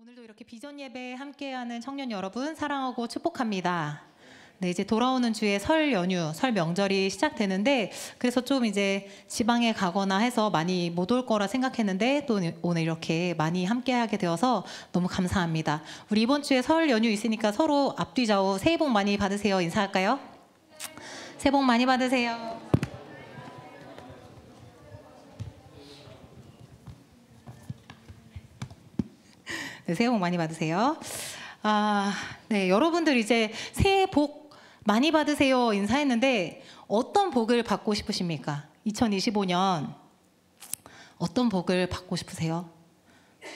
오늘도 이렇게 비전 예배 함께하는 청년 여러분 사랑하고 축복합니다. 네, 이제 돌아오는 주에 설 연휴, 설 명절이 시작되는데 그래서 좀 이제 지방에 가거나 해서 많이 못 올 거라 생각했는데 또 오늘 이렇게 많이 함께하게 되어서 너무 감사합니다. 우리 이번 주에 설 연휴 있으니까 서로 앞뒤 좌우 새해 복 많이 받으세요. 인사할까요? 새해 복 많이 받으세요. 네, 새해 복 많이 받으세요. 네, 여러분들 이제 새해 복 많이 받으세요 인사했는데 어떤 복을 받고 싶으십니까? 2025년 어떤 복을 받고 싶으세요?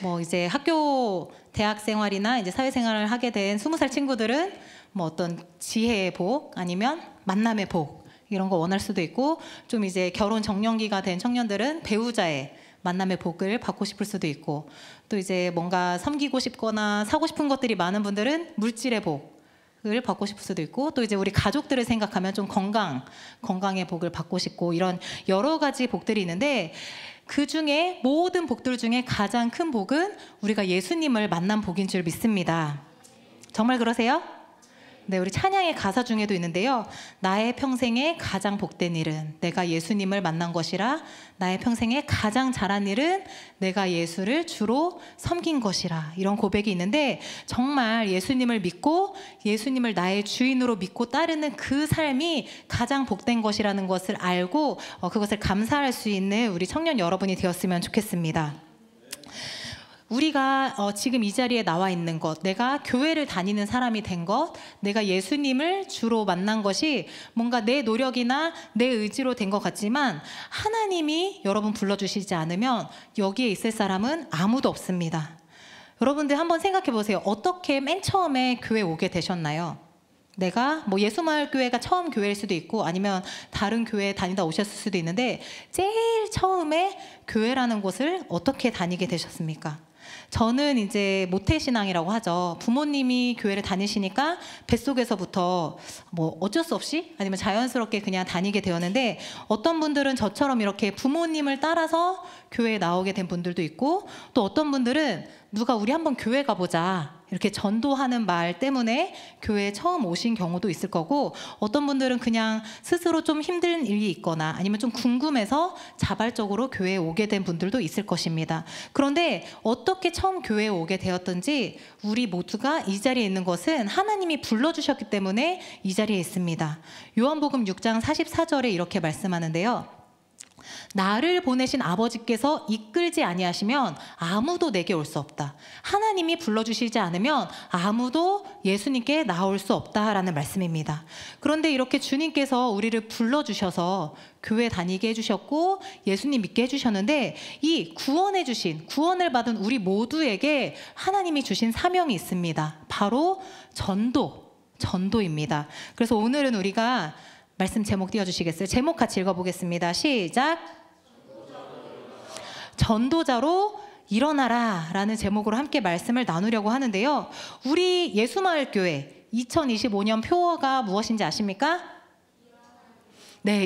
뭐 이제 학교 대학 생활이나 이제 사회생활을 하게 된 20살 친구들은 뭐 어떤 지혜의 복 아니면 만남의 복 이런 거 원할 수도 있고, 좀 이제 결혼 정년기가 된 청년들은 배우자의 만남의 복을 받고 싶을 수도 있고, 또 이제 뭔가 섬기고 싶거나 사고 싶은 것들이 많은 분들은 물질의 복을 받고 싶을 수도 있고, 또 이제 우리 가족들을 생각하면 좀 건강의 복을 받고 싶고, 이런 여러 가지 복들이 있는데 그 중에 모든 복들 중에 가장 큰 복은 우리가 예수님을 만난 복인 줄 믿습니다. 정말 그러세요? 네, 우리 찬양의 가사 중에도 있는데요. 나의 평생에 가장 복된 일은 내가 예수님을 만난 것이라. 나의 평생에 가장 잘한 일은 내가 예수를 주로 섬긴 것이라. 이런 고백이 있는데 정말 예수님을 믿고 예수님을 나의 주인으로 믿고 따르는 그 삶이 가장 복된 것이라는 것을 알고 그것을 감사할 수 있는 우리 청년 여러분이 되었으면 좋겠습니다. 우리가 지금 이 자리에 나와 있는 것, 내가 교회를 다니는 사람이 된 것, 내가 예수님을 주로 만난 것이 뭔가 내 노력이나 내 의지로 된 것 같지만 하나님이 여러분 불러주시지 않으면 여기에 있을 사람은 아무도 없습니다. 여러분들 한번 생각해 보세요. 어떻게 맨 처음에 교회 오게 되셨나요? 내가 뭐 예수마을교회가 처음 교회일 수도 있고 아니면 다른 교회 다니다 오셨을 수도 있는데 제일 처음에 교회라는 곳을 어떻게 다니게 되셨습니까? 저는 이제 모태신앙이라고 하죠. 부모님이 교회를 다니시니까 뱃속에서부터 뭐 어쩔 수 없이 아니면 자연스럽게 그냥 다니게 되었는데, 어떤 분들은 저처럼 이렇게 부모님을 따라서 교회에 나오게 된 분들도 있고, 또 어떤 분들은 누가 우리 한번 교회 가보자 이렇게 전도하는 말 때문에 교회에 처음 오신 경우도 있을 거고, 어떤 분들은 그냥 스스로 좀 힘든 일이 있거나 아니면 좀 궁금해서 자발적으로 교회에 오게 된 분들도 있을 것입니다. 그런데 어떻게 처음 교회에 오게 되었든지 우리 모두가 이 자리에 있는 것은 하나님이 불러주셨기 때문에 이 자리에 있습니다. 요한복음 6장 44절에 이렇게 말씀하는데요. 나를 보내신 아버지께서 이끌지 아니하시면 아무도 내게 올 수 없다. 하나님이 불러주시지 않으면 아무도 예수님께 나올 수 없다라는 말씀입니다. 그런데 이렇게 주님께서 우리를 불러주셔서 교회 다니게 해주셨고 예수님 믿게 해주셨는데, 이 구원을 받은 우리 모두에게 하나님이 주신 사명이 있습니다. 바로 전도입니다. 그래서 오늘은 우리가 말씀 제목 띄워주시겠어요? 제목 같이 읽어보겠습니다. 시작. 전도자로 일어나라 라는 제목으로 함께 말씀을 나누려고 하는데요. 우리 예수마을교회 2025년 표어가 무엇인지 아십니까? 네,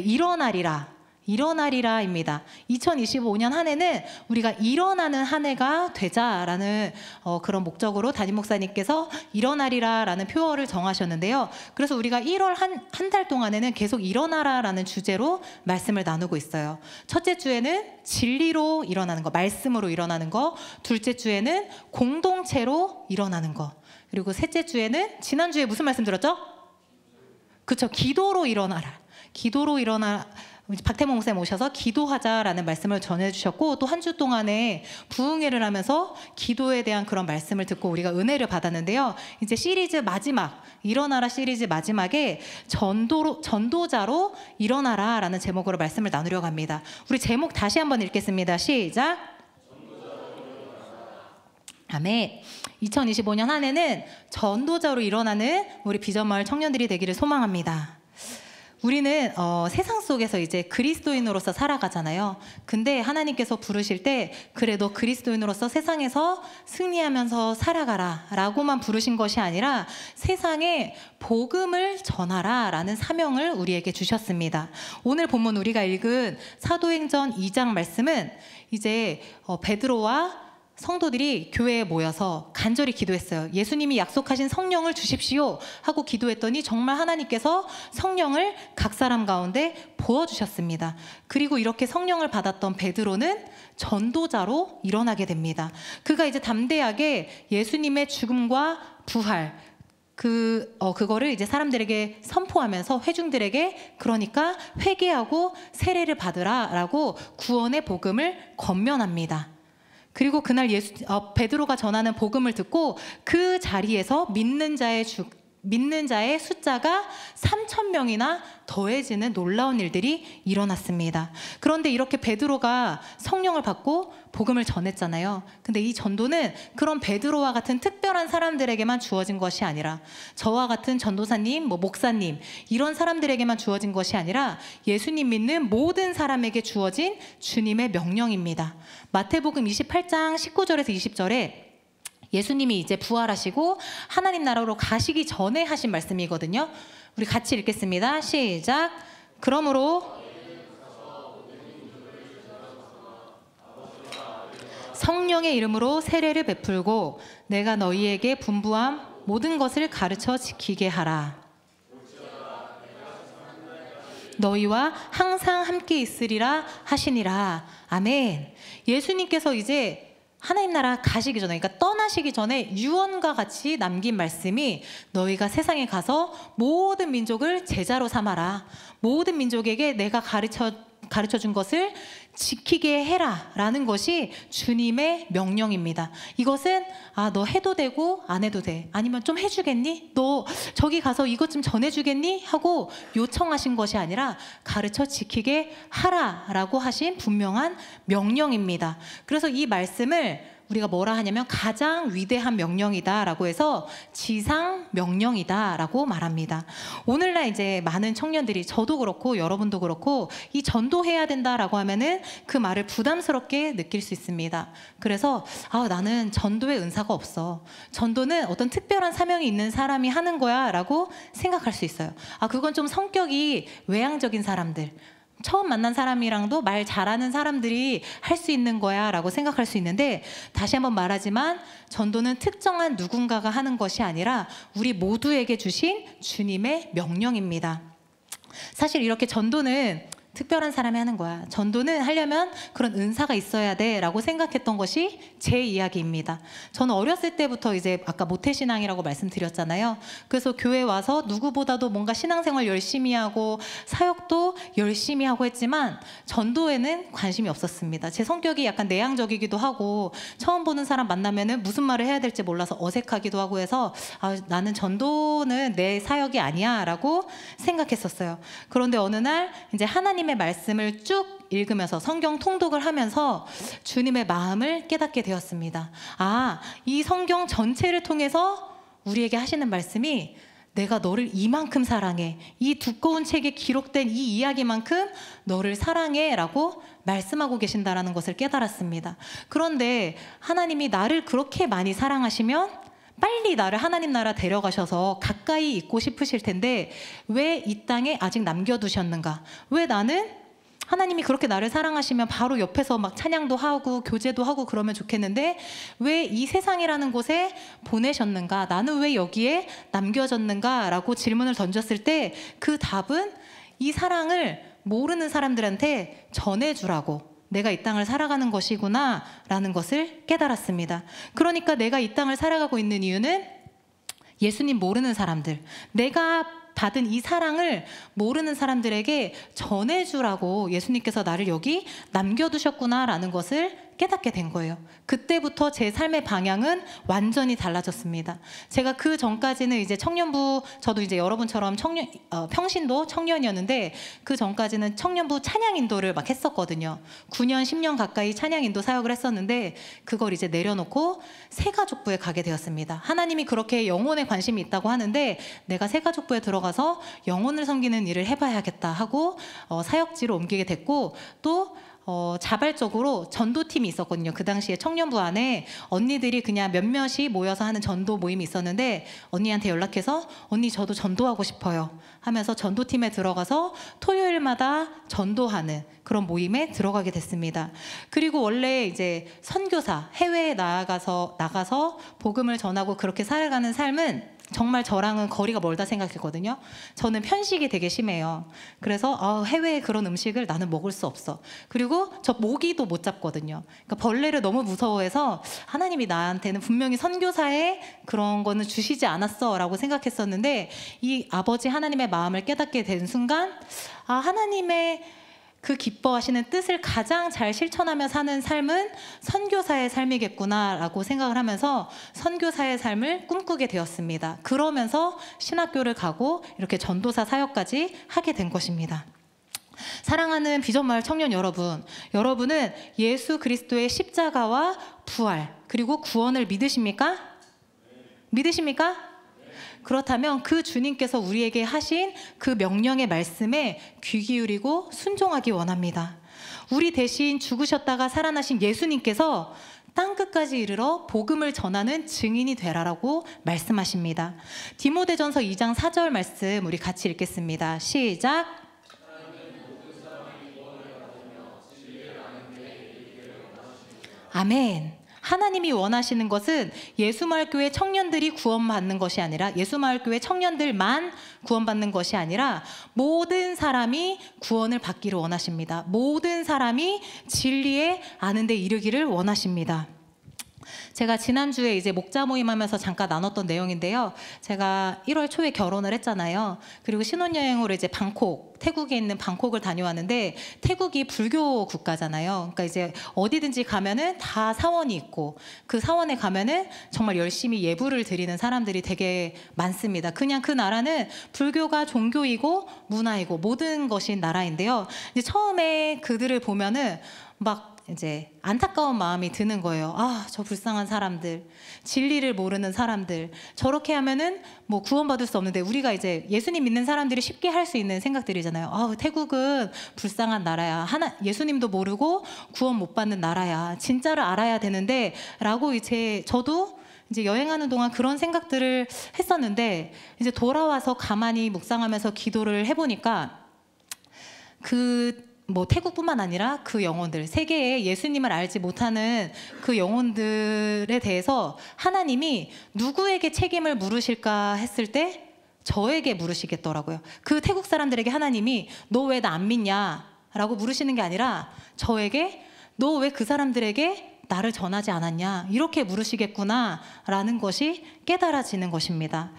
일어나리라입니다. 2025년 한 해는 우리가 일어나는 한 해가 되자라는 그런 목적으로 담임 목사님께서 일어나리라라는 표어를 정하셨는데요. 그래서 우리가 1월 한 달 동안에는 계속 일어나라라는 주제로 말씀을 나누고 있어요. 첫째 주에는 진리로 일어나는 거, 말씀으로 일어나는 거. 둘째 주에는 공동체로 일어나는 거. 그리고 셋째 주에는 지난주에 무슨 말씀 들었죠? 그렇죠. 기도로 일어나라. 박태몽 목사님 오셔서 기도하자라는 말씀을 전해주셨고, 또 한 주 동안에 부흥회를 하면서 기도에 대한 그런 말씀을 듣고 우리가 은혜를 받았는데요. 이제 시리즈 마지막, 일어나라 시리즈 마지막에 전도자로 일어나라라는 제목으로 말씀을 나누려고 합니다. 우리 제목 다시 한번 읽겠습니다. 시작. 아멘. 2025년 한 해는 전도자로 일어나는 우리 비전마을 청년들이 되기를 소망합니다. 우리는 세상 속에서 이제 그리스도인으로서 살아가잖아요. 근데 하나님께서 부르실 때 그래도 그리스도인으로서 세상에서 승리하면서 살아가라 라고만 부르신 것이 아니라 세상에 복음을 전하라 라는 사명을 우리에게 주셨습니다. 오늘 본문 우리가 읽은 사도행전 2장 말씀은 이제 베드로와 성도들이 교회에 모여서 간절히 기도했어요. 예수님이 약속하신 성령을 주십시오 하고 기도했더니 정말 하나님께서 성령을 각 사람 가운데 부어주셨습니다. 그리고 이렇게 성령을 받았던 베드로는 전도자로 일어나게 됩니다. 그가 이제 담대하게 예수님의 죽음과 부활, 그거를 이제 사람들에게 선포하면서 회중들에게, 그러니까 회개하고 세례를 받으라라고 구원의 복음을 권면합니다. 그리고 그날 베드로가 전하는 복음을 듣고 그 자리에서 믿는 자의 숫자가 3,000명이나 더해지는 놀라운 일들이 일어났습니다. 그런데 이렇게 베드로가 성령을 받고 복음을 전했잖아요. 근데 이 전도는 그런 베드로와 같은 특별한 사람들에게만 주어진 것이 아니라, 저와 같은 전도사님, 목사님, 이런 사람들에게만 주어진 것이 아니라 예수님 믿는 모든 사람에게 주어진 주님의 명령입니다. 마태복음 28장 19절에서 20절에 예수님이 이제 부활하시고 하나님 나라로 가시기 전에 하신 말씀이거든요. 우리 같이 읽겠습니다. 시작. 그러므로 성령의 이름으로 세례를 베풀고 내가 너희에게 분부한 모든 것을 가르쳐 지키게 하라. 너희와 항상 함께 있으리라 하시니라. 아멘. 예수님께서 이제 하나님 나라 가시기 전에, 그러니까 떠나시기 전에 유언과 같이 남긴 말씀이, 너희가 세상에 가서 모든 민족을 제자로 삼아라. 모든 민족에게 내가 가르쳐 준 것을 지키게 해라 라는 것이 주님의 명령입니다. 이것은 너 해도 되고 안 해도 돼, 아니면 좀 해주겠니? 너 저기 가서 이것 좀 전해주겠니? 하고 요청하신 것이 아니라 가르쳐 지키게 하라 라고 하신 분명한 명령입니다. 그래서 이 말씀을 우리가 뭐라 하냐면 가장 위대한 명령이다 라고 해서 지상 명령이다 라고 말합니다. 오늘날 이제 많은 청년들이, 저도 그렇고 여러분도 그렇고, 이 전도해야 된다라고 하면은 그 말을 부담스럽게 느낄 수 있습니다. 그래서 나는 전도의 은사가 없어, 전도는 어떤 특별한 사명이 있는 사람이 하는 거야 라고 생각할 수 있어요. 그건 좀 성격이 외향적인 사람들, 처음 만난 사람이랑도 말 잘하는 사람들이 할 수 있는 거야 라고 생각할 수 있는데, 다시 한번 말하지만 전도는 특정한 누군가가 하는 것이 아니라 우리 모두에게 주신 주님의 명령입니다. 사실 이렇게 전도는 특별한 사람이 하는 거야, 전도는 하려면 그런 은사가 있어야 돼 라고 생각했던 것이 제 이야기입니다. 저는 어렸을 때부터 이제 아까 모태신앙이라고 말씀드렸잖아요. 그래서 교회 와서 누구보다도 뭔가 신앙생활 열심히 하고 사역도 열심히 하고 했지만 전도에는 관심이 없었습니다. 제 성격이 약간 내향적이기도 하고 처음 보는 사람 만나면은 무슨 말을 해야 될지 몰라서 어색하기도 하고 해서 나는 전도는 내 사역이 아니야 라고 생각했었어요. 그런데 어느 날 이제 하나님의 말씀을 쭉 읽으면서 성경 통독을 하면서 주님의 마음을 깨닫게 되었습니다. 이 성경 전체를 통해서 우리에게 하시는 말씀이, 내가 너를 이만큼 사랑해, 이 두꺼운 책에 기록된 이 이야기만큼 너를 사랑해 라고 말씀하고 계신다라는 것을 깨달았습니다. 그런데 하나님이 나를 그렇게 많이 사랑하시면 빨리 나를 하나님 나라 데려가셔서 가까이 있고 싶으실 텐데 왜 이 땅에 아직 남겨두셨는가? 왜 나는 하나님이 그렇게 나를 사랑하시면 바로 옆에서 막 찬양도 하고 교제도 하고 그러면 좋겠는데 왜 이 세상이라는 곳에 보내셨는가? 나는 왜 여기에 남겨졌는가? 라고 질문을 던졌을 때 그 답은 이 사랑을 모르는 사람들한테 전해주라고, 내가 이 땅을 살아가는 것이구나 라는 것을 깨달았습니다. 그러니까 내가 이 땅을 살아가고 있는 이유는 예수님 모르는 사람들, 내가 받은 이 사랑을 모르는 사람들에게 전해주라고 예수님께서 나를 여기 남겨두셨구나 라는 것을 깨닫게 된 거예요. 그때부터 제 삶의 방향은 완전히 달라졌습니다. 제가 그 전까지는 이제 청년부, 저도 이제 여러분처럼 평신도 청년이었는데 그 전까지는 청년부 찬양 인도를 막 했었거든요. 9년, 10년 가까이 찬양 인도 사역을 했었는데 그걸 이제 내려놓고 새가족부에 가게 되었습니다. 하나님이 그렇게 영혼에 관심이 있다고 하는데 내가 새가족부에 들어가서 영혼을 섬기는 일을 해봐야겠다 하고 사역지로 옮기게 됐고, 또 자발적으로 전도팀이 있었거든요. 그 당시에 청년부 안에 언니들이 그냥 몇몇이 모여서 하는 전도 모임이 있었는데 언니한테 연락해서 언니 저도 전도하고 싶어요 하면서 전도팀에 들어가서 토요일마다 전도하는 그런 모임에 들어가게 됐습니다. 그리고 원래 이제 선교사 해외에 나가서 복음을 전하고 그렇게 살아가는 삶은 정말 저랑은 거리가 멀다 생각했거든요. 저는 편식이 되게 심해요. 그래서 해외의 그런 음식을 나는 먹을 수 없어. 그리고 저 모기도 못 잡거든요. 그러니까 벌레를 너무 무서워해서 하나님이 나한테는 분명히 선교사의 그런 거는 주시지 않았어 라고 생각했었는데 이 아버지 하나님의 마음을 깨닫게 된 순간 하나님의 그 기뻐하시는 뜻을 가장 잘 실천하며 사는 삶은 선교사의 삶이겠구나라고 생각을 하면서 선교사의 삶을 꿈꾸게 되었습니다. 그러면서 신학교를 가고 이렇게 전도사 사역까지 하게 된 것입니다. 사랑하는 비전마을 청년 여러분, 여러분은 예수 그리스도의 십자가와 부활 그리고 구원을 믿으십니까? 믿으십니까? 그렇다면 그 주님께서 우리에게 하신 그 명령의 말씀에 귀 기울이고 순종하기 원합니다. 우리 대신 죽으셨다가 살아나신 예수님께서 땅끝까지 이르러 복음을 전하는 증인이 되라라고 말씀하십니다. 디모데전서 2장 4절 말씀 우리 같이 읽겠습니다. 시작. 아멘. 하나님이 원하시는 것은 예수마을교회 청년들이 구원받는 것이 아니라 예수마을교회 청년들만 구원받는 것이 아니라 모든 사람이 구원을 받기를 원하십니다. 모든 사람이 진리에 아는 데 이르기를 원하십니다. 제가 지난주에 이제 목자 모임하면서 잠깐 나눴던 내용인데요. 제가 1월 초에 결혼을 했잖아요. 그리고 신혼여행으로 이제 태국에 있는 방콕을 다녀왔는데 태국이 불교 국가잖아요. 그러니까 이제 어디든지 가면은 다 사원이 있고 그 사원에 가면은 정말 열심히 예불을 드리는 사람들이 되게 많습니다. 그냥 그 나라는 불교가 종교이고 문화이고 모든 것인 나라인데요. 이제 처음에 그들을 보면은 막 이제 안타까운 마음이 드는 거예요. 저 불쌍한 사람들, 진리를 모르는 사람들, 저렇게 하면은 뭐 구원받을 수 없는데 우리가 이제 예수님 믿는 사람들이 쉽게 할 수 있는 생각들이잖아요. 태국은 불쌍한 나라야. 예수님도 모르고 구원 못 받는 나라야. 진짜를 알아야 되는데 라고 저도 이제 여행하는 동안 그런 생각들을 했었는데 이제 돌아와서 가만히 묵상하면서 기도를 해보니까 태국뿐만 아니라 그 영혼들, 세계에 예수님을 알지 못하는 그 영혼들에 대해서 하나님이 누구에게 책임을 물으실까 했을 때 저에게 물으시겠더라고요. 그 태국 사람들에게 하나님이 너 왜 나 안 믿냐? 라고 물으시는 게 아니라 저에게 너 왜 그 사람들에게 나를 전하지 않았냐? 이렇게 물으시겠구나 라는 것이 깨달아지는 것입니다.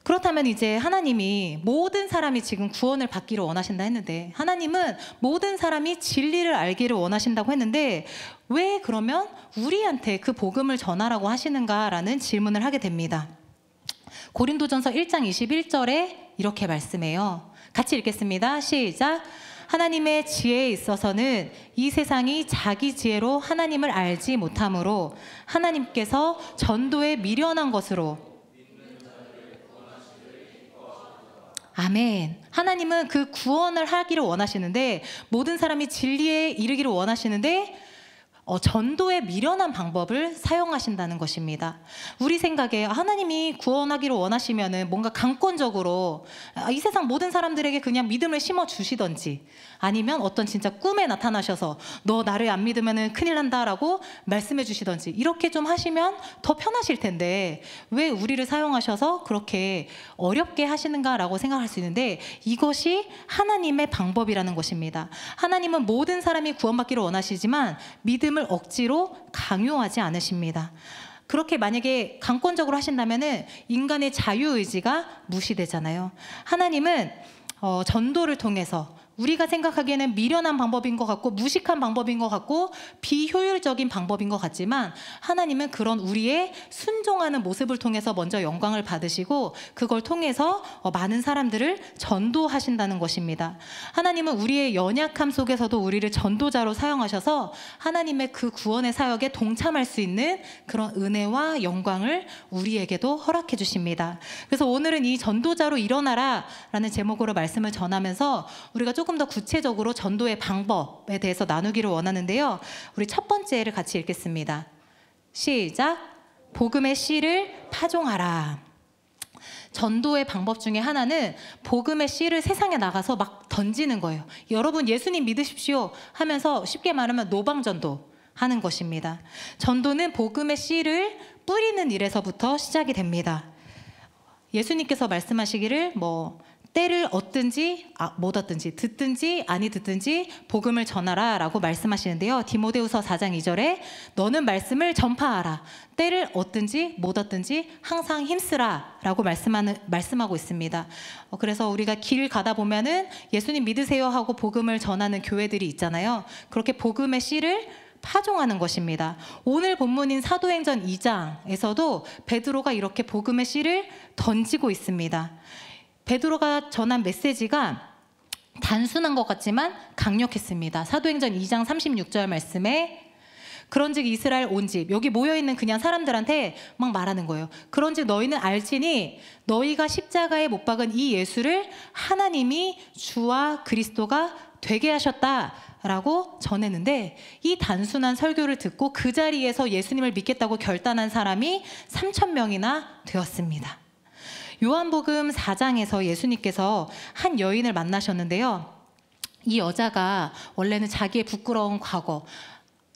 그렇다면 이제 하나님이 모든 사람이 지금 구원을 받기를 원하신다 했는데 하나님은 모든 사람이 진리를 알기를 원하신다고 했는데 왜 그러면 우리한테 그 복음을 전하라고 하시는가라는 질문을 하게 됩니다. 고린도전서 1장 21절에 이렇게 말씀해요. 같이 읽겠습니다. 시작. 하나님의 지혜에 있어서는 이 세상이 자기 지혜로 하나님을 알지 못하므로 하나님께서 전도에 미련한 것으로 아멘. 하나님은 그 구원을 하기를 원하시는데 모든 사람이 진리에 이르기를 원하시는데 전도에 미련한 방법을 사용하신다는 것입니다. 우리 생각에 하나님이 구원하기를 원하시면은 뭔가 강권적으로 이 세상 모든 사람들에게 그냥 믿음을 심어 주시던지 아니면 어떤 진짜 꿈에 나타나셔서 너 나를 안 믿으면은 큰일 난다라고 말씀해 주시던지 이렇게 좀 하시면 더 편하실 텐데 왜 우리를 사용하셔서 그렇게 어렵게 하시는가라고 생각할 수 있는데 이것이 하나님의 방법이라는 것입니다. 하나님은 모든 사람이 구원받기를 원하시지만 믿음을 억지로 강요하지 않으십니다. 그렇게 만약에 강권적으로 하신다면은 인간의 자유의지가 무시되잖아요. 하나님은 전도를 통해서 우리가 생각하기에는 미련한 방법인 것 같고 무식한 방법인 것 같고 비효율적인 방법인 것 같지만 하나님은 그런 우리의 순종하는 모습을 통해서 먼저 영광을 받으시고 그걸 통해서 많은 사람들을 전도하신다는 것입니다. 하나님은 우리의 연약함 속에서도 우리를 전도자로 사용하셔서 하나님의 그 구원의 사역에 동참할 수 있는 그런 은혜와 영광을 우리에게도 허락해 주십니다. 그래서 오늘은 이 전도자로 일어나라 라는 제목으로 말씀을 전하면서 우리가 조금 더 구체적으로 전도의 방법에 대해서 나누기를 원하는데요. 우리 첫 번째를 같이 읽겠습니다. 시작. 복음의 씨를 파종하라. 전도의 방법 중에 하나는 복음의 씨를 세상에 나가서 막 던지는 거예요. 여러분 예수님 믿으십시오 하면서 쉽게 말하면 노방전도 하는 것입니다. 전도는 복음의 씨를 뿌리는 일에서부터 시작이 됩니다. 예수님께서 말씀하시기를 때를 얻든지 못 얻든지 듣든지 아니 듣든지 복음을 전하라 라고 말씀하시는데요. 디모데후서 4장 2절에 너는 말씀을 전파하라. 때를 얻든지 못 얻든지 항상 힘쓰라 라고 말씀하고 있습니다. 그래서 우리가 길 가다 보면은 예수님 믿으세요 하고 복음을 전하는 교회들이 있잖아요. 그렇게 복음의 씨를 파종하는 것입니다. 오늘 본문인 사도행전 2장에서도 베드로가 이렇게 복음의 씨를 던지고 있습니다. 베드로가 전한 메시지가 단순한 것 같지만 강력했습니다. 사도행전 2장 36절 말씀에 그런즉 이스라엘 온 집, 여기 모여있는 그냥 사람들한테 막 말하는 거예요. 그런즉 너희는 알지니 너희가 십자가에 못 박은 이 예수를 하나님이 주와 그리스도가 되게 하셨다 라고 전했는데, 이 단순한 설교를 듣고 그 자리에서 예수님을 믿겠다고 결단한 사람이 3,000명이나 되었습니다. 요한복음 4장에서 예수님께서 한 여인을 만나셨는데요. 이 여자가 원래는 자기의 부끄러운 과거,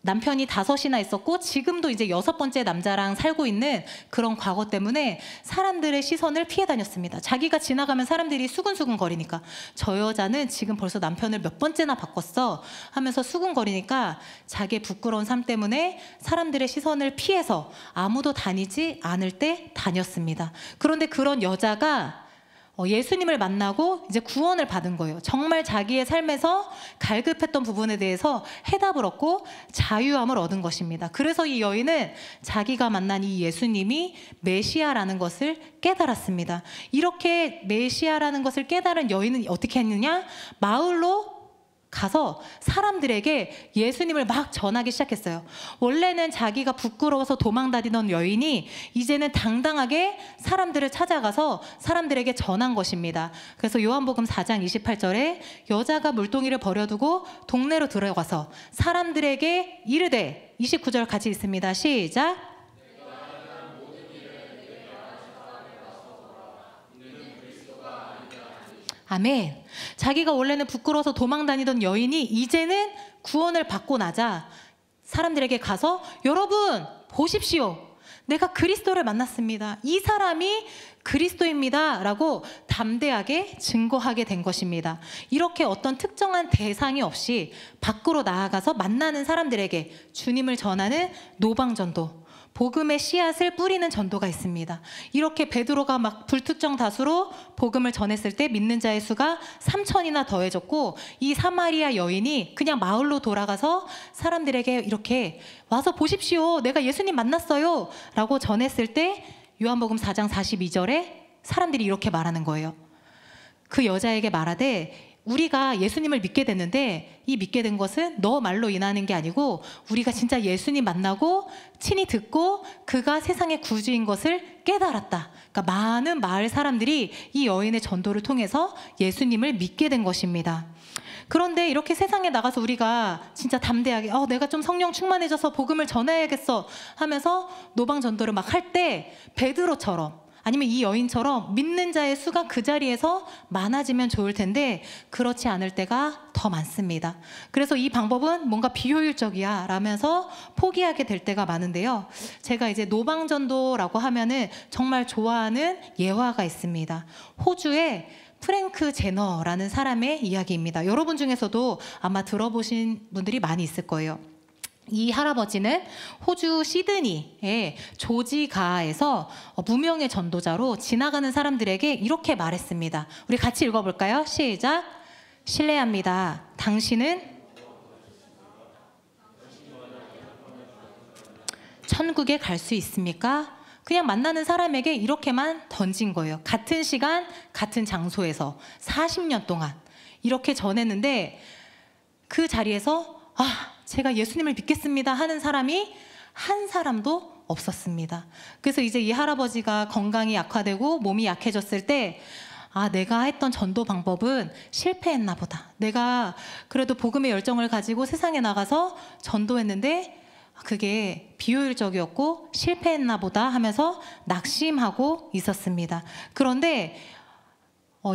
남편이 5이나 있었고 지금도 이제 6번째 남자랑 살고 있는 그런 과거 때문에 사람들의 시선을 피해 다녔습니다. 자기가 지나가면 사람들이 수근수근 거리니까 저 여자는 지금 벌써 남편을 몇 번째나 바꿨어 하면서 수근거리니까 자기의 부끄러운 삶 때문에 사람들의 시선을 피해서 아무도 다니지 않을 때 다녔습니다. 그런데 그런 여자가 예수님을 만나고 이제 구원을 받은 거예요. 정말 자기의 삶에서 갈급했던 부분에 대해서 해답을 얻고 자유함을 얻은 것입니다. 그래서 이 여인은 자기가 만난 이 예수님이 메시아라는 것을 깨달았습니다. 이렇게 메시아라는 것을 깨달은 여인은 어떻게 했느냐? 마을로 가서 사람들에게 예수님을 막 전하기 시작했어요. 원래는 자기가 부끄러워서 도망다니던 여인이 이제는 당당하게 사람들을 찾아가서 사람들에게 전한 것입니다. 그래서 요한복음 4장 28절에 여자가 물동이를 버려두고 동네로 들어가서 사람들에게 이르되, 29절 같이 있습니다. 시작. 아멘. 자기가 원래는 부끄러워서 도망다니던 여인이 이제는 구원을 받고 나자 사람들에게 가서 여러분 보십시오. 내가 그리스도를 만났습니다. 이 사람이 그리스도입니다 라고 담대하게 증거하게 된 것입니다. 이렇게 어떤 특정한 대상이 없이 밖으로 나아가서 만나는 사람들에게 주님을 전하는 노방전도, 복음의 씨앗을 뿌리는 전도가 있습니다. 이렇게 베드로가 막 불특정 다수로 복음을 전했을 때 믿는 자의 수가 3,000이나 더해졌고, 이 사마리아 여인이 그냥 마을로 돌아가서 사람들에게 이렇게 와서 보십시오. 내가 예수님 만났어요 라고 전했을 때 요한복음 4장 42절에 사람들이 이렇게 말하는 거예요. 그 여자에게 말하되 우리가 예수님을 믿게 됐는데 이 믿게 된 것은 너 말로 인하는 게 아니고 우리가 진짜 예수님 만나고 친히 듣고 그가 세상의 구주인 것을 깨달았다. 그러니까 많은 마을 사람들이 이 여인의 전도를 통해서 예수님을 믿게 된 것입니다. 그런데 이렇게 세상에 나가서 우리가 진짜 담대하게 내가 좀 성령 충만해져서 복음을 전해야겠어 하면서 노방 전도를 막 할 때 베드로처럼 아니면 이 여인처럼 믿는 자의 수가 그 자리에서 많아지면 좋을 텐데 그렇지 않을 때가 더 많습니다. 그래서 이 방법은 뭔가 비효율적이야 라면서 포기하게 될 때가 많은데요. 제가 이제 노방전도라고 하면은 정말 좋아하는 예화가 있습니다. 호주의 프랭크 제너라는 사람의 이야기입니다. 여러분 중에서도 아마 들어보신 분들이 많이 있을 거예요. 이 할아버지는 호주 시드니의 조지가에서 무명의 전도자로 지나가는 사람들에게 이렇게 말했습니다. 우리 같이 읽어볼까요? 시작. 실례합니다. 당신은 천국에 갈 수 있습니까? 그냥 만나는 사람에게 이렇게만 던진 거예요. 같은 시간, 같은 장소에서 40년 동안 이렇게 전했는데 그 자리에서 제가 예수님을 믿겠습니다 하는 사람이 한 사람도 없었습니다. 그래서 이제 이 할아버지가 건강이 약화되고 몸이 약해졌을 때 아, 내가 했던 전도 방법은 실패했나 보다. 내가 그래도 복음의 열정을 가지고 세상에 나가서 전도했는데 그게 비효율적이었고 실패했나 보다 하면서 낙심하고 있었습니다. 그런데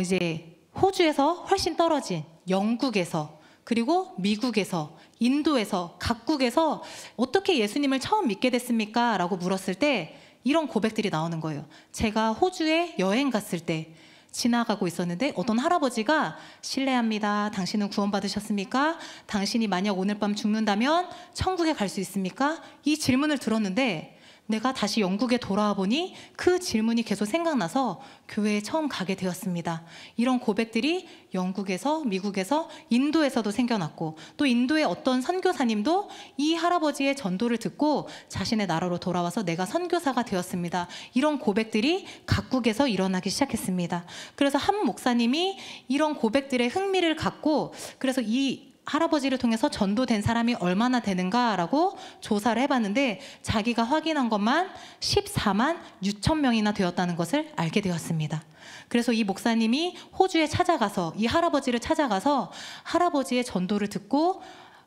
이제 호주에서 훨씬 떨어진 영국에서, 그리고 미국에서, 인도에서, 각국에서 어떻게 예수님을 처음 믿게 됐습니까? 라고 물었을 때 이런 고백들이 나오는 거예요. 제가 호주에 여행 갔을 때 지나가고 있었는데 어떤 할아버지가 실례합니다. 당신은 구원받으셨습니까? 당신이 만약 오늘 밤 죽는다면 천국에 갈 수 있습니까? 이 질문을 들었는데 내가 다시 영국에 돌아와 보니 그 질문이 계속 생각나서 교회에 처음 가게 되었습니다. 이런 고백들이 영국에서, 미국에서, 인도에서도 생겨났고, 또 인도의 어떤 선교사님도 이 할아버지의 전도를 듣고 자신의 나라로 돌아와서 내가 선교사가 되었습니다. 이런 고백들이 각국에서 일어나기 시작했습니다. 그래서 한 목사님이 이런 고백들에 흥미를 갖고, 그래서 이 할아버지를 통해서 전도된 사람이 얼마나 되는가라고 조사를 해봤는데 자기가 확인한 것만 14만 6천 명이나 되었다는 것을 알게 되었습니다. 그래서 이 목사님이 호주에 찾아가서 이 할아버지를 찾아가서 할아버지의 전도를 듣고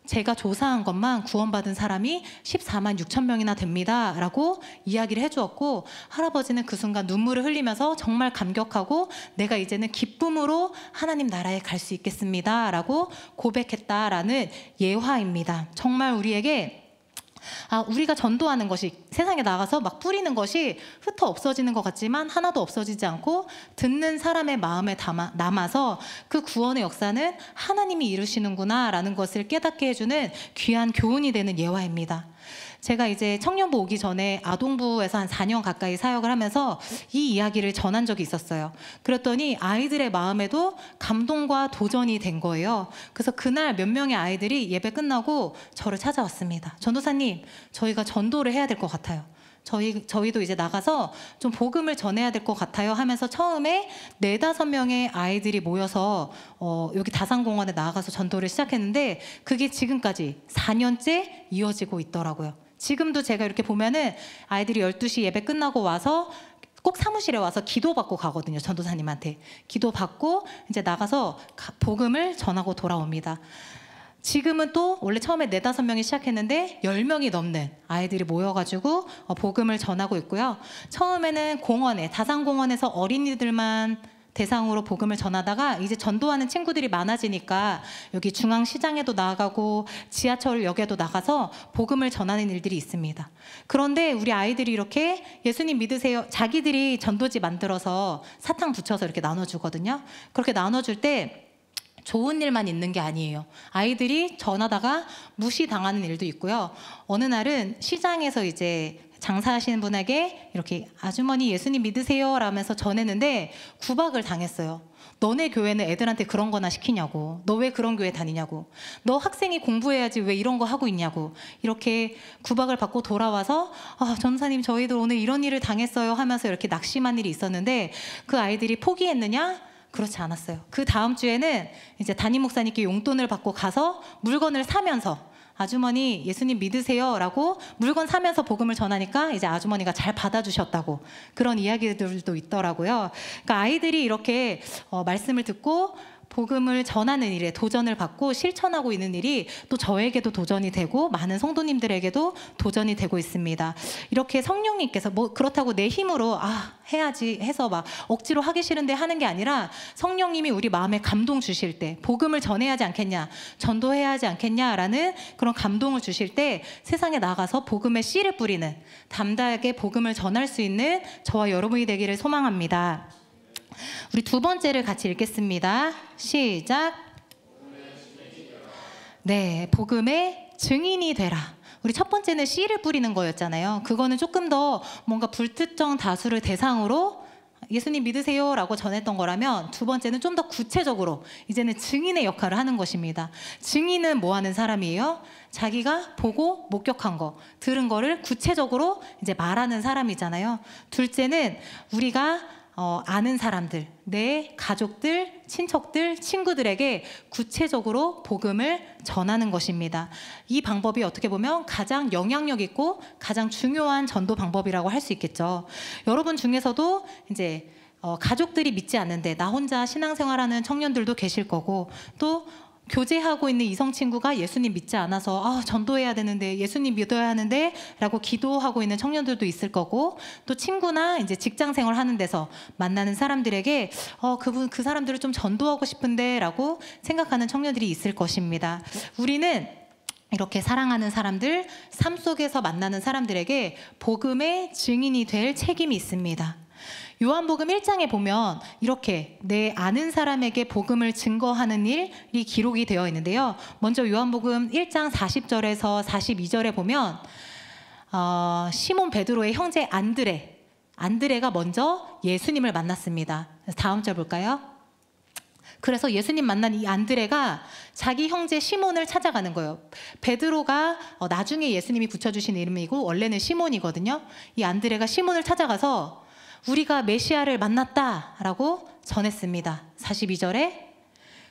제가 조사한 것만 구원받은 사람이 14만 6천 명이나 됩니다 라고 이야기를 해주었고, 할아버지는 그 순간 눈물을 흘리면서 정말 감격하고 내가 이제는 기쁨으로 하나님 나라에 갈 수 있겠습니다 라고 고백했다라는 예화입니다. 정말 우리에게 우리가 전도하는 것이, 세상에 나가서 막 뿌리는 것이 흩어 없어지는 것 같지만 하나도 없어지지 않고 듣는 사람의 마음에 남아서 그 구원의 역사는 하나님이 이루시는구나 라는 것을 깨닫게 해주는 귀한 교훈이 되는 예화입니다. 제가 이제 청년부 오기 전에 아동부에서 한 4년 가까이 사역을 하면서 이 이야기를 전한 적이 있었어요. 그랬더니 아이들의 마음에도 감동과 도전이 된 거예요. 그래서 그날 몇 명의 아이들이 예배 끝나고 저를 찾아왔습니다. 전도사님, 저희가 전도를 해야 될 것 같아요. 저희도 이제 나가서 좀 복음을 전해야 될 것 같아요 하면서 처음에 4-5명의 아이들이 모여서 여기 다산공원에 나가서 전도를 시작했는데 그게 지금까지 4년째 이어지고 있더라고요. 지금도 제가 이렇게 보면은 아이들이 12시 예배 끝나고 와서 꼭 사무실에 와서 기도받고 가거든요. 전도사님한테 기도받고 이제 나가서 복음을 전하고 돌아옵니다. 지금은 또 원래 처음에 4-5명이 시작했는데 10명이 넘는 아이들이 모여가지고 복음을 전하고 있고요. 처음에는 공원에, 다산공원에서 어린이들만 대상으로 복음을 전하다가 이제 전도하는 친구들이 많아지니까 여기 중앙시장에도 나가고 지하철역에도 나가서 복음을 전하는 일들이 있습니다. 그런데 우리 아이들이 이렇게 예수님 믿으세요, 자기들이 전도지 만들어서 사탕 붙여서 이렇게 나눠주거든요. 그렇게 나눠줄 때 좋은 일만 있는 게 아니에요. 아이들이 전하다가 무시당하는 일도 있고요. 어느 날은 시장에서 이제 장사하시는 분에게 이렇게 아주머니 예수님 믿으세요 라면서 전했는데 구박을 당했어요. 너네 교회는 애들한테 그런 거나 시키냐고. 너 왜 그런 교회 다니냐고. 너 학생이 공부해야지 왜 이런 거 하고 있냐고. 이렇게 구박을 받고 돌아와서 전사님 저희들 오늘 이런 일을 당했어요 하면서 이렇게 낙심한 일이 있었는데 그 아이들이 포기했느냐? 그렇지 않았어요. 그 다음 주에는 이제 담임 목사님께 용돈을 받고 가서 물건을 사면서 아주머니 예수님 믿으세요 라고 물건 사면서 복음을 전하니까 이제 아주머니가 잘 받아주셨다고 그런 이야기들도 있더라고요. 그러니까 아이들이 이렇게 말씀을 듣고 복음을 전하는 일에 도전을 받고 실천하고 있는 일이 또 저에게도 도전이 되고 많은 성도님들에게도 도전이 되고 있습니다. 이렇게 성령님께서 뭐 그렇다고 내 힘으로 해야지 해서 막 억지로 하기 싫은데 하는 게 아니라 성령님이 우리 마음에 감동 주실 때 복음을 전해야 하지 않겠냐, 전도해야 하지 않겠냐라는 그런 감동을 주실 때 세상에 나가서 복음의 씨를 뿌리는, 담대하게 복음을 전할 수 있는 저와 여러분이 되기를 소망합니다. 우리 두 번째를 같이 읽겠습니다. 시작. 네, 복음의 증인이 되라. 우리 첫 번째는 씨를 뿌리는 거였잖아요. 그거는 조금 더 뭔가 불특정 다수를 대상으로 예수님 믿으세요 라고 전했던 거라면, 두 번째는 좀 더 구체적으로 이제는 증인의 역할을 하는 것입니다. 증인은 뭐 하는 사람이에요? 자기가 보고 목격한 거, 들은 거를 구체적으로 이제 말하는 사람이잖아요. 둘째는 우리가 아는 사람들, 내 가족들, 친척들, 친구들에게 구체적으로 복음을 전하는 것입니다. 이 방법이 어떻게 보면 가장 영향력 있고 가장 중요한 전도 방법이라고 할 수 있겠죠. 여러분 중에서도 이제 가족들이 믿지 않는데 나 혼자 신앙생활하는 청년들도 계실 거고, 또 교제하고 있는 이성 친구가 예수님 믿지 않아서 전도해야 되는데, 예수님 믿어야 하는데 라고 기도하고 있는 청년들도 있을 거고, 또 친구나 이제 직장 생활 하는 데서 만나는 사람들에게 그 사람들을 좀 전도하고 싶은데 라고 생각하는 청년들이 있을 것입니다. 우리는 이렇게 사랑하는 사람들, 삶 속에서 만나는 사람들에게 복음의 증인이 될 책임이 있습니다. 요한복음 1장에 보면 이렇게 내 아는 사람에게 복음을 증거하는 일이 기록이 되어 있는데요. 먼저 요한복음 1장 40절에서 42절에 보면 시몬 베드로의 형제 안드레가 먼저 예수님을 만났습니다. 다음 절 볼까요? 그래서 예수님 만난 이 안드레가 자기 형제 시몬을 찾아가는 거예요. 베드로가 나중에 예수님이 붙여주신 이름이고 원래는 시몬이거든요. 이 안드레가 시몬을 찾아가서 우리가 메시아를 만났다라고 전했습니다. 42절에.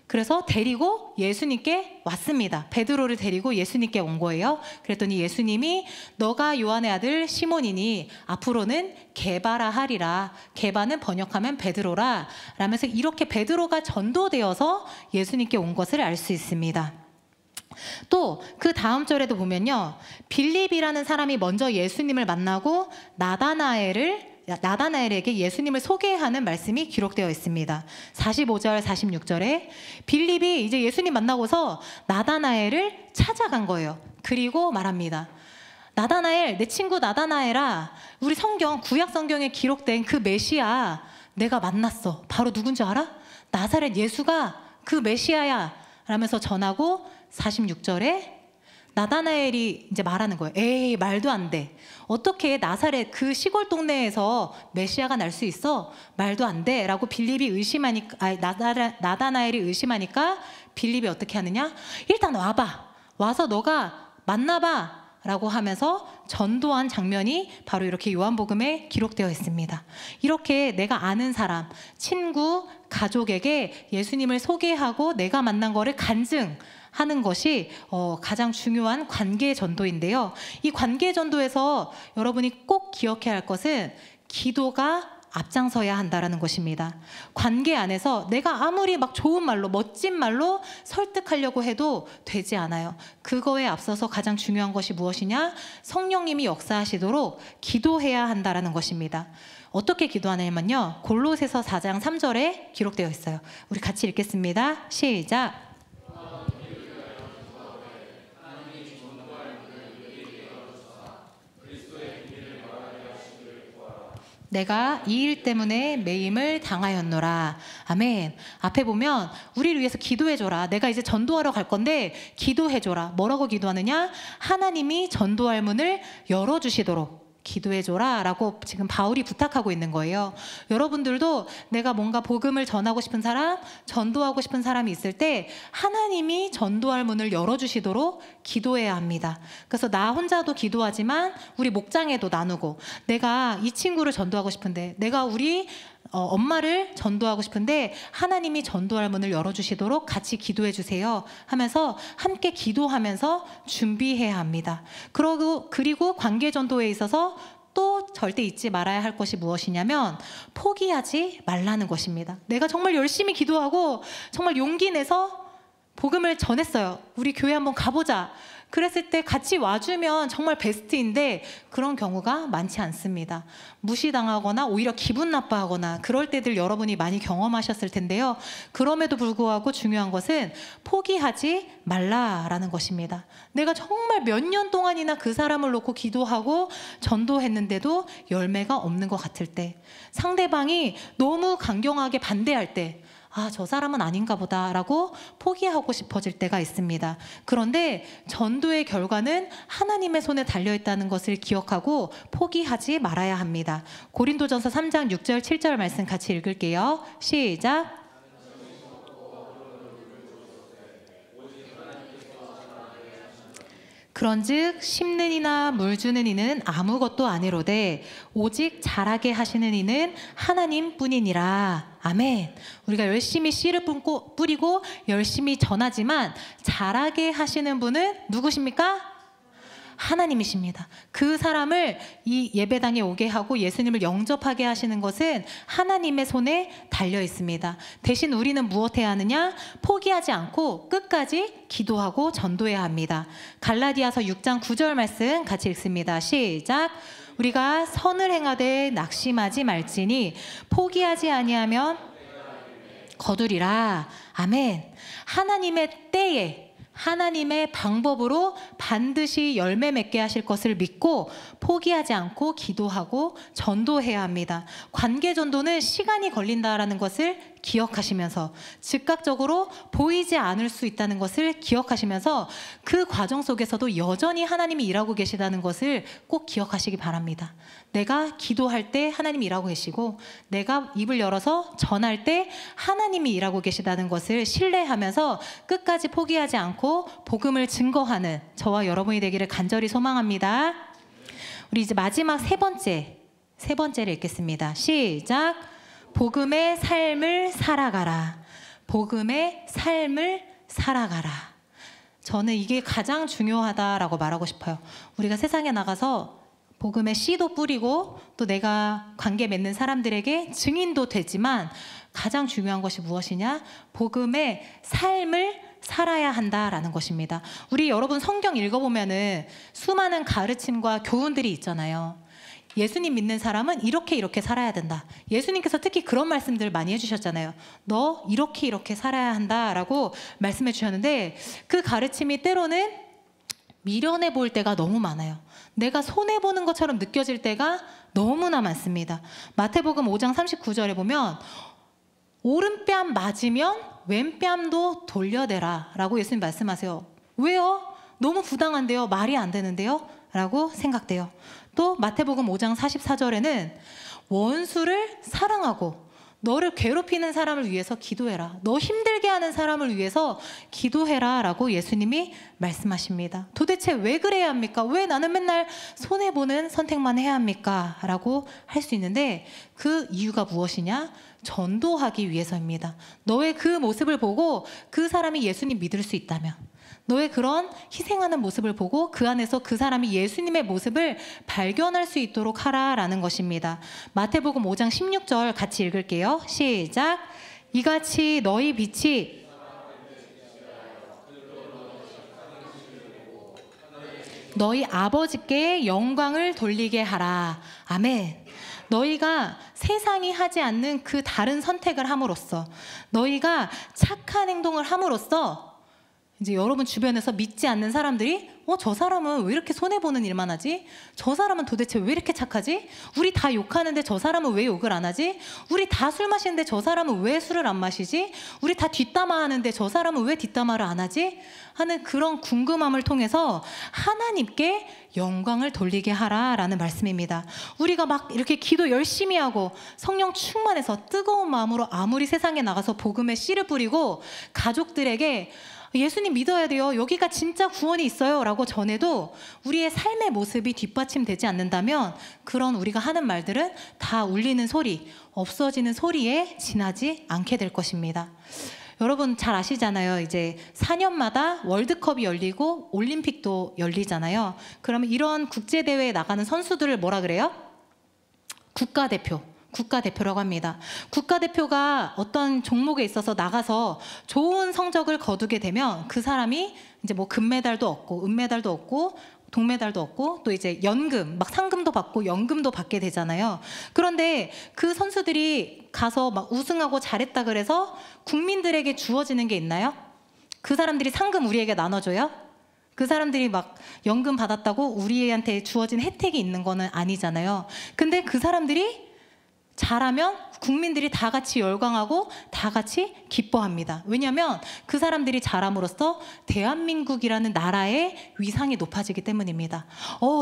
그래서 데리고 예수님께 왔습니다. 베드로를 데리고 예수님께 온 거예요. 그랬더니 예수님이 너가 요한의 아들 시몬이니 앞으로는 게바라 하리라. 게바는 번역하면 베드로라 라면서 이렇게 베드로가 전도되어서 예수님께 온 것을 알 수 있습니다. 또 그 다음 절에도 보면요, 빌립이라는 사람이 먼저 예수님을 만나고 나다나엘에게 예수님을 소개하는 말씀이 기록되어 있습니다. 45절 46절에 빌립이 이제 예수님 만나고서 나다나엘을 찾아간 거예요. 그리고 말합니다. 나다나엘, 내 친구 나다나엘아, 우리 성경, 구약 성경에 기록된 그 메시아 내가 만났어. 바로 누군지 알아? 나사렛 예수가 그 메시아야 라면서 전하고, 46절에 나다나엘이 이제 말하는 거예요. 에이, 말도 안 돼. 어떻게 나사렛 그 시골 동네에서 메시아가 날 수 있어? 말도 안 돼. 라고 빌립이 나다나엘이 의심하니까 빌립이 어떻게 하느냐? 일단 와봐. 와서 너가 만나봐. 라고 하면서 전도한 장면이 바로 이렇게 요한복음에 기록되어 있습니다. 이렇게 내가 아는 사람, 친구, 가족에게 예수님을 소개하고 내가 만난 거를 간증하는 것이 가장 중요한 관계 전도인데요. 이 관계 전도에서 여러분이 꼭 기억해야 할 것은 기도가 앞장서야 한다라는 것입니다. 관계 안에서 내가 아무리 막 좋은 말로, 멋진 말로 설득하려고 해도 되지 않아요. 그거에 앞서서 가장 중요한 것이 무엇이냐? 성령님이 역사하시도록 기도해야 한다라는 것입니다. 어떻게 기도하냐면요, 골로새서 4장 3절에 기록되어 있어요. 우리 같이 읽겠습니다. 시작. 내가 이 일 때문에 매임을 당하였노라. 아멘. 앞에 보면 우리를 위해서 기도해줘라. 내가 이제 전도하러 갈 건데 기도해줘라. 뭐라고 기도하느냐? 하나님이 전도할 문을 열어주시도록 기도해줘라 라고 지금 바울이 부탁하고 있는 거예요. 여러분들도 내가 뭔가 복음을 전하고 싶은 사람, 전도하고 싶은 사람이 있을 때 하나님이 전도할 문을 열어주시도록 기도해야 합니다. 그래서 나 혼자도 기도하지만 우리 목장에도 나누고, 내가 이 친구를 전도하고 싶은데, 내가 우리 엄마를 전도하고 싶은데 하나님이 전도할 문을 열어주시도록 같이 기도해 주세요 하면서 함께 기도하면서 준비해야 합니다. 그리고 관계 전도에 있어서 또 절대 잊지 말아야 할 것이 무엇이냐면 포기하지 말라는 것입니다. 내가 정말 열심히 기도하고 정말 용기 내서 복음을 전했어요. 우리 교회 한번 가보자. 그랬을 때 같이 와주면 정말 베스트인데 그런 경우가 많지 않습니다. 무시당하거나 오히려 기분 나빠하거나 그럴 때들 여러분이 많이 경험하셨을 텐데요. 그럼에도 불구하고 중요한 것은 포기하지 말라라는 것입니다. 내가 정말 몇 년 동안이나 그 사람을 놓고 기도하고 전도했는데도 열매가 없는 것 같을 때, 상대방이 너무 강경하게 반대할 때, 저 사람은 아닌가 보다 라고 포기하고 싶어질 때가 있습니다. 그런데 전도의 결과는 하나님의 손에 달려있다는 것을 기억하고 포기하지 말아야 합니다. 고린도전서 3장 6절 7절 말씀 같이 읽을게요. 시작. 그런즉 심는 이나 물 주는 이는 아무것도 아니로되 오직 자라게 하시는 이는 하나님뿐이니라. 아멘. 우리가 열심히 씨를 뿌리고 열심히 전하지만 자라게 하시는 분은 누구십니까? 하나님이십니다. 그 사람을 이 예배당에 오게 하고 예수님을 영접하게 하시는 것은 하나님의 손에 달려 있습니다. 대신 우리는 무엇해야 하느냐? 포기하지 않고 끝까지 기도하고 전도해야 합니다. 갈라디아서 6장 9절 말씀 같이 읽습니다. 시작. 우리가 선을 행하되 낙심하지 말지니 포기하지 아니하면 거두리라. 아멘. 하나님의 때에 하나님의 방법으로 반드시 열매 맺게 하실 것을 믿고 포기하지 않고 기도하고 전도해야 합니다. 관계 전도는 시간이 걸린다라는 것을 기억하시면서 즉각적으로 보이지 않을 수 있다는 것을 기억하시면서 그 과정 속에서도 여전히 하나님이 일하고 계시다는 것을 꼭 기억하시기 바랍니다. 내가 기도할 때 하나님이 일하고 계시고 내가 입을 열어서 전할 때 하나님이 일하고 계시다는 것을 신뢰하면서 끝까지 포기하지 않고 복음을 증거하는 저와 여러분이 되기를 간절히 소망합니다. 우리 이제 마지막 세 번째를 읽겠습니다. 시작. 복음의 삶을 살아가라. 복음의 삶을 살아가라. 저는 이게 가장 중요하다라고 말하고 싶어요. 우리가 세상에 나가서 복음의 씨도 뿌리고 또 내가 관계 맺는 사람들에게 증인도 되지만 가장 중요한 것이 무엇이냐? 복음의 삶을 살아야 한다라는 것입니다. 우리 여러분 성경 읽어보면은 수많은 가르침과 교훈들이 있잖아요. 예수님 믿는 사람은 이렇게 살아야 된다. 예수님께서 특히 그런 말씀들 많이 해주셨잖아요. 너 이렇게 살아야 한다라고 말씀해 주셨는데 그 가르침이 때로는 미련해 보일 때가 너무 많아요. 내가 손해보는 것처럼 느껴질 때가 너무나 많습니다. 마태복음 5장 39절에 보면 오른뺨 맞으면 왼뺨도 돌려대라 라고 예수님 말씀하세요. 왜요? 너무 부당한데요? 말이 안 되는데요? 라고 생각돼요. 또 마태복음 5장 44절에는 원수를 사랑하고 너를 괴롭히는 사람을 위해서 기도해라. 너 힘들게 하는 사람을 위해서 기도해라 라고 예수님이 말씀하십니다. 도대체 왜 그래야 합니까? 왜 나는 맨날 손해보는 선택만 해야 합니까? 라고 할 수 있는데 그 이유가 무엇이냐? 전도하기 위해서입니다. 너의 그 모습을 보고 그 사람이 예수님 믿을 수 있다면 너의 그런 희생하는 모습을 보고 그 안에서 그 사람이 예수님의 모습을 발견할 수 있도록 하라라는 것입니다. 마태복음 5장 16절 같이 읽을게요. 시작. 이같이 너희 빛이 너희 아버지께 영광을 돌리게 하라. 아멘. 너희가 세상이 하지 않는 그 다른 선택을 함으로써 너희가 착한 행동을 함으로써 이제 여러분 주변에서 믿지 않는 사람들이 저 사람은 왜 이렇게 손해보는 일만 하지? 저 사람은 도대체 왜 이렇게 착하지? 우리 다 욕하는데 저 사람은 왜 욕을 안 하지? 우리 다 술 마시는데 저 사람은 왜 술을 안 마시지? 우리 다 뒷담화 하는데 저 사람은 왜 뒷담화를 안 하지? 하는 그런 궁금함을 통해서 하나님께 영광을 돌리게 하라라는 말씀입니다. 우리가 막 이렇게 기도 열심히 하고 성령 충만해서 뜨거운 마음으로 아무리 세상에 나가서 복음의 씨를 뿌리고 가족들에게 예수님 믿어야 돼요. 여기가 진짜 구원이 있어요. 라고 전해도 우리의 삶의 모습이 뒷받침되지 않는다면 그런 우리가 하는 말들은 다 울리는 소리, 없어지는 소리에 지나지 않게 될 것입니다. 여러분 잘 아시잖아요. 이제 4년마다 월드컵이 열리고 올림픽도 열리잖아요. 그러면 이런 국제대회에 나가는 선수들을 뭐라 그래요? 국가대표라고 합니다. 국가대표가 어떤 종목에 있어서 나가서 좋은 성적을 거두게 되면 그 사람이 이제 뭐 금메달도 얻고 은메달도 얻고 동메달도 얻고 또 이제 연금, 막 상금도 받고 연금도 받게 되잖아요. 그런데 그 선수들이 가서 막 우승하고 잘했다 그래서 국민들에게 주어지는 게 있나요? 그 사람들이 상금 우리에게 나눠줘요? 그 사람들이 막 연금 받았다고 우리한테 주어진 혜택이 있는 거는 아니잖아요. 근데 그 사람들이 잘하면 국민들이 다 같이 열광하고 다 같이 기뻐합니다. 왜냐하면 그 사람들이 잘함으로써 대한민국이라는 나라의 위상이 높아지기 때문입니다.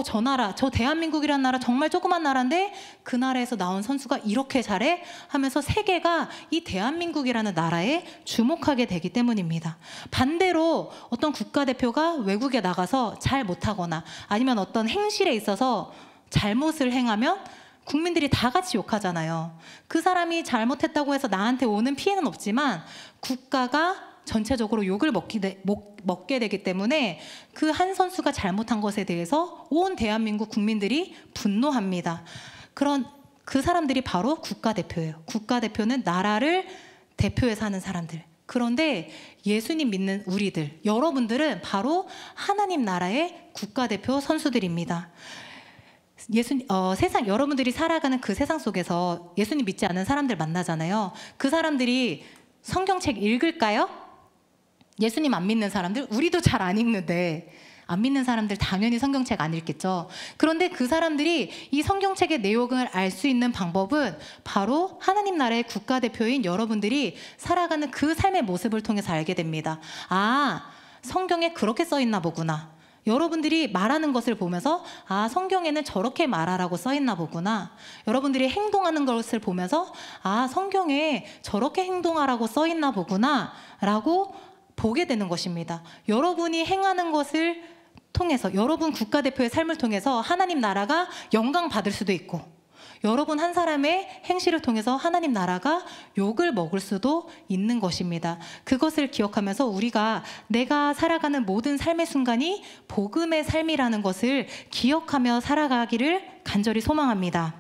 저 나라, 저 대한민국이라는 나라 정말 조그만 나라인데 그 나라에서 나온 선수가 이렇게 잘해? 하면서 세계가 이 대한민국이라는 나라에 주목하게 되기 때문입니다. 반대로 어떤 국가대표가 외국에 나가서 잘 못하거나 아니면 어떤 행실에 있어서 잘못을 행하면 국민들이 다 같이 욕하잖아요. 그 사람이 잘못했다고 해서 나한테 오는 피해는 없지만 국가가 전체적으로 욕을 먹게 되기 때문에 그 한 선수가 잘못한 것에 대해서 온 대한민국 국민들이 분노합니다. 그 사람들이 바로 국가대표예요. 국가대표는 나라를 대표해서 하는 사람들. 그런데 예수님 믿는 우리들, 여러분들은 바로 하나님 나라의 국가대표 선수들입니다. 세상, 여러분들이 살아가는 그 세상 속에서 예수님 믿지 않는 사람들 만나잖아요. 그 사람들이 성경책 읽을까요? 예수님 안 믿는 사람들, 우리도 잘 안 읽는데 안 믿는 사람들 당연히 성경책 안 읽겠죠. 그런데 그 사람들이 이 성경책의 내용을 알 수 있는 방법은 바로 하나님 나라의 국가대표인 여러분들이 살아가는 그 삶의 모습을 통해서 알게 됩니다. 아, 성경에 그렇게 써 있나 보구나. 여러분들이 말하는 것을 보면서 아, 성경에는 저렇게 말하라고 써 있나 보구나. 여러분들이 행동하는 것을 보면서 아, 성경에 저렇게 행동하라고 써 있나 보구나 라고 보게 되는 것입니다. 여러분이 행하는 것을 통해서, 여러분 국가대표의 삶을 통해서 하나님 나라가 영광 받을 수도 있고, 여러분 한 사람의 행실을 통해서 하나님 나라가 욕을 먹을 수도 있는 것입니다. 그것을 기억하면서 우리가 내가 살아가는 모든 삶의 순간이 복음의 삶이라는 것을 기억하며 살아가기를 간절히 소망합니다.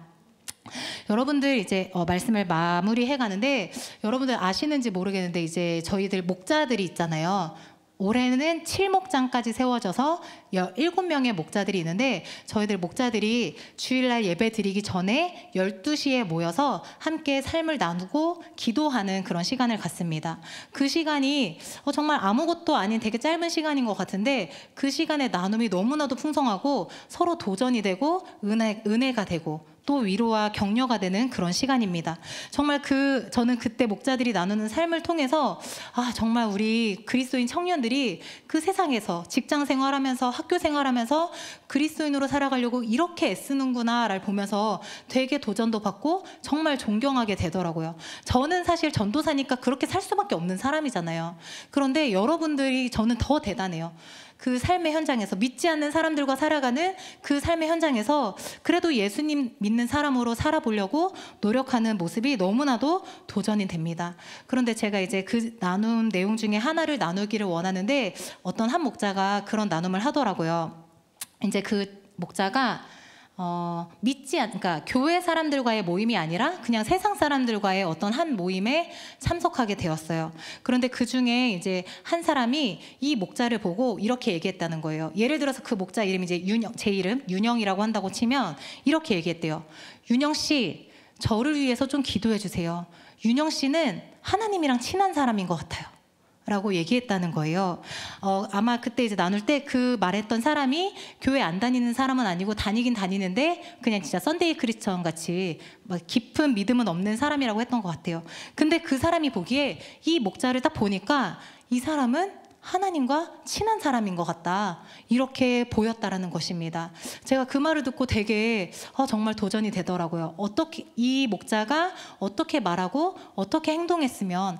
여러분들 이제 말씀을 마무리해 가는데, 여러분들 아시는지 모르겠는데 이제 저희들 목자들이 있잖아요. 올해는 7목장까지 세워져서 7명의 목자들이 있는데, 저희들 목자들이 주일날 예배 드리기 전에 12시에 모여서 함께 삶을 나누고 기도하는 그런 시간을 갖습니다. 그 시간이 정말 아무것도 아닌 되게 짧은 시간인 것 같은데, 그 시간의 나눔이 너무나도 풍성하고 서로 도전이 되고 은혜가 되고 또 위로와 격려가 되는 그런 시간입니다. 정말 저는 그때 목자들이 나누는 삶을 통해서 아, 정말 우리 그리스도인 청년들이 그 세상에서 직장 생활하면서 학교 생활하면서 그리스도인으로 살아가려고 이렇게 애쓰는구나를 보면서 되게 도전도 받고 정말 존경하게 되더라고요. 저는 사실 전도사니까 그렇게 살 수밖에 없는 사람이잖아요. 그런데 여러분들이 저는 더 대단해요. 그 삶의 현장에서, 믿지 않는 사람들과 살아가는 그 삶의 현장에서 그래도 예수님 믿는 사람으로 살아보려고 노력하는 모습이 너무나도 도전이 됩니다. 그런데 제가 이제 그 나눔 내용 중에 하나를 나누기를 원하는데, 어떤 한 목자가 그런 나눔을 하더라고요. 이제 그 목자가 그러니까 교회 사람들과의 모임이 아니라 그냥 세상 사람들과의 어떤 한 모임에 참석하게 되었어요. 그런데 그 중에 이제 한 사람이 이 목자를 보고 이렇게 얘기했다는 거예요. 예를 들어서 그 목자 이름이 이제 제 이름 윤영이라고 한다고 치면 이렇게 얘기했대요. 윤영 씨, 저를 위해서 좀 기도해 주세요. 윤영 씨는 하나님이랑 친한 사람인 것 같아요. 라고 얘기했다는 거예요. 아마 그때 이제 나눌 때 그 말했던 사람이 교회 안 다니는 사람은 아니고 다니긴 다니는데 그냥 진짜 썬데이 크리스천 같이 막 깊은 믿음은 없는 사람이라고 했던 것 같아요. 근데 그 사람이 보기에 이 목자를 딱 보니까 이 사람은 하나님과 친한 사람인 것 같다, 이렇게 보였다라는 것입니다. 제가 그 말을 듣고 되게 정말 도전이 되더라고요. 어떻게 이 목자가 어떻게 말하고 어떻게 행동했으면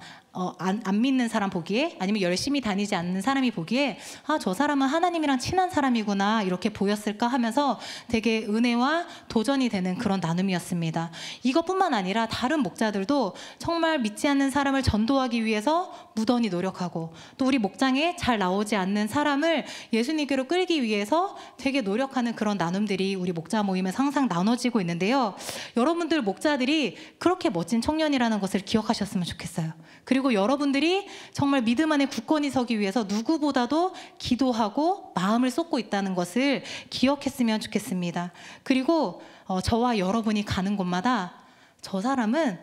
안 믿는 사람 보기에, 아니면 열심히 다니지 않는 사람이 보기에 저 사람은 하나님이랑 친한 사람이구나 이렇게 보였을까 하면서 되게 은혜와 도전이 되는 그런 나눔이었습니다. 이것뿐만 아니라 다른 목자들도 정말 믿지 않는 사람을 전도하기 위해서 무던히 노력하고, 또 우리 목장에 잘 나오지 않는 사람을 예수님께로 끌기 위해서 되게 노력하는 그런 나눔들이 우리 목자 모임에서 항상 나눠지고 있는데요. 여러분들 목자들이 그렇게 멋진 청년이라는 것을 기억하셨으면 좋겠어요. 그리고 여러분들이 정말 믿음 안에 굳건히 서기 위해서 누구보다도 기도하고 마음을 쏟고 있다는 것을 기억했으면 좋겠습니다. 그리고 저와 여러분이 가는 곳마다 저 사람은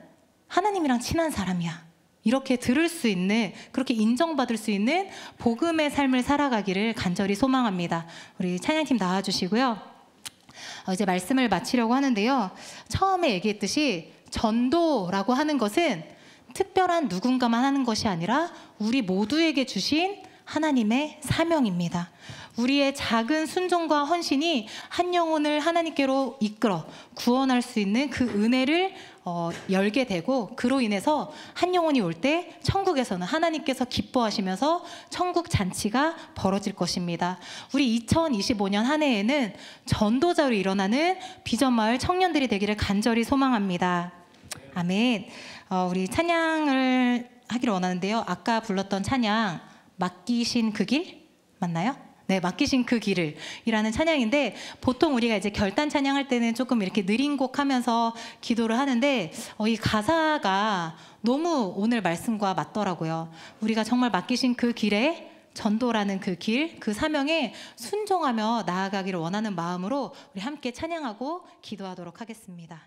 하나님이랑 친한 사람이야, 이렇게 들을 수 있는, 그렇게 인정받을 수 있는 복음의 삶을 살아가기를 간절히 소망합니다. 우리 찬양팀 나와주시고요. 이제 말씀을 마치려고 하는데요. 처음에 얘기했듯이 전도라고 하는 것은 특별한 누군가만 하는 것이 아니라 우리 모두에게 주신 하나님의 사명입니다. 우리의 작은 순종과 헌신이 한 영혼을 하나님께로 이끌어 구원할 수 있는 그 은혜를 열게 되고, 그로 인해서 한 영혼이 올 때 천국에서는 하나님께서 기뻐하시면서 천국 잔치가 벌어질 것입니다. 우리 2025년 한 해에는 전도자로 일어나는 비전마을 청년들이 되기를 간절히 소망합니다. 아멘. 우리 찬양을 하기를 원하는데요. 아까 불렀던 찬양 맡기신 그 길 맞나요? 네, 맡기신 그 길을 이라는 찬양인데 보통 우리가 이제 결단 찬양할 때는 조금 이렇게 느린 곡 하면서 기도를 하는데 이 가사가 너무 오늘 말씀과 맞더라고요. 우리가 정말 맡기신 그 길에 전도라는 그 길, 그 사명에 순종하며 나아가기를 원하는 마음으로 우리 함께 찬양하고 기도하도록 하겠습니다.